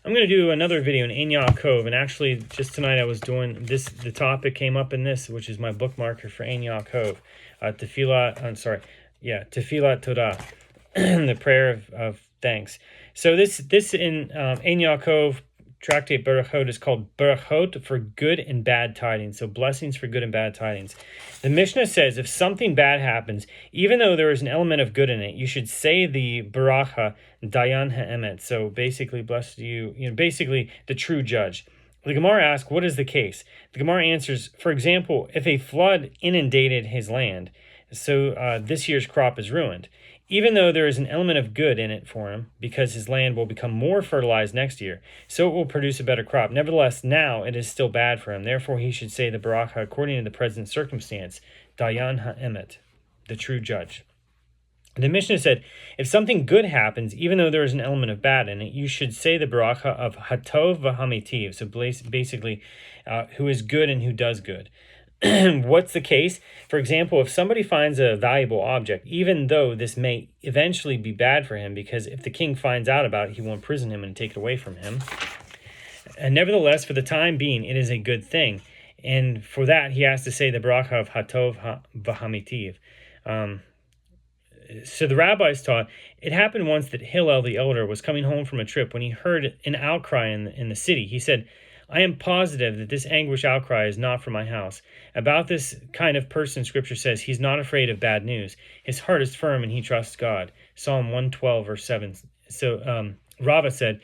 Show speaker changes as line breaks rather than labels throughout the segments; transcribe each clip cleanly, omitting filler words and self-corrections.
I'm going to do another video in Yaakov, and actually just tonight I was doing this, the topic came up in this, which is my bookmarker for Yaakov, Tefillah Torah, the prayer of thanks. So this in Yaakov, Tractate Berachot is called Berachot for good and bad tidings. So blessings for good and bad tidings. The Mishnah says if something bad happens, even though there is an element of good in it, you should say the Baracha Dayan Ha'emet. So basically, blessed you, basically the true judge. The Gemara asks, what is the case? The Gemara answers, for example, if a flood inundated his land, so this year's crop is ruined. Even though there is an element of good in it for him, because his land will become more fertilized next year, so it will produce a better crop. Nevertheless, now it is still bad for him. Therefore, he should say the Baracha according to the present circumstance, Dayan Ha'emet, the true judge. The Mishnah said, if something good happens, even though there is an element of bad in it, you should say the Baracha of Hatov V'Hamitiv, so basically, who is good and who does good. What's the case? For example, if somebody finds a valuable object, even though this may eventually be bad for him, because if the king finds out about it, he will imprison him and take it away from him. And nevertheless, for the time being, it is a good thing. And for that, he has to say the Baracha of Hatov V'Hamitiv. So the rabbis taught, it happened once that Hillel the elder was coming home from a trip when he heard an outcry in the city. He said, I am positive that this anguish outcry is not from my house. About this kind of person, Scripture says, he's not afraid of bad news. His heart is firm and he trusts God. Psalm 112, verse 7. So Rava said,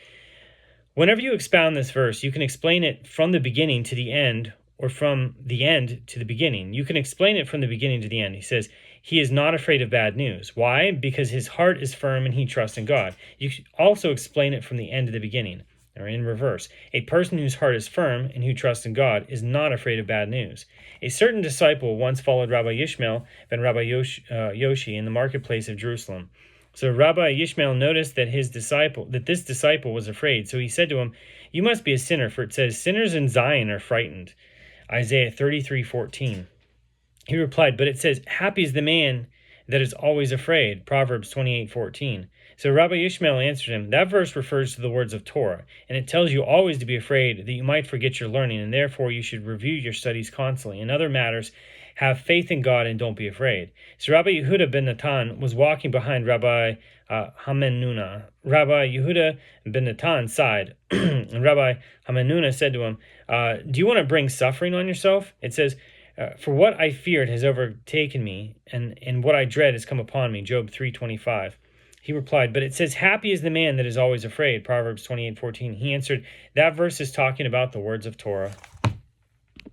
whenever you expound this verse, you can explain it from the beginning to the end, or from the end to the beginning. You can explain it from the beginning to the end. He says, he is not afraid of bad news. Why? Because his heart is firm and he trusts in God. You can also explain it from the end to the beginning, or in reverse. A person whose heart is firm and who trusts in God is not afraid of bad news. A certain disciple once followed Rabbi Yishmael ben Rabbi Yoshi in the marketplace of Jerusalem. So Rabbi Yishmael noticed that this disciple was afraid. So he said to him, you must be a sinner, for it says, sinners in Zion are frightened. Isaiah 33:14. He replied, but it says, happy is the man that is always afraid. Proverbs 28:14. So Rabbi Yishmael answered him, that verse refers to the words of Torah, and it tells you always to be afraid that you might forget your learning, and therefore you should review your studies constantly. In other matters, have faith in God and don't be afraid. So Rabbi Yehuda ben Natan was walking behind Rabbi Hamenuna. Rabbi Yehuda ben Natan sighed, and Rabbi Hamenuna said to him, do you want to bring suffering on yourself? It says, for what I feared has overtaken me, and what I dread has come upon me. Job 3:25. He replied, but it says, happy is the man that is always afraid. Proverbs 28:14. He answered, that verse is talking about the words of Torah.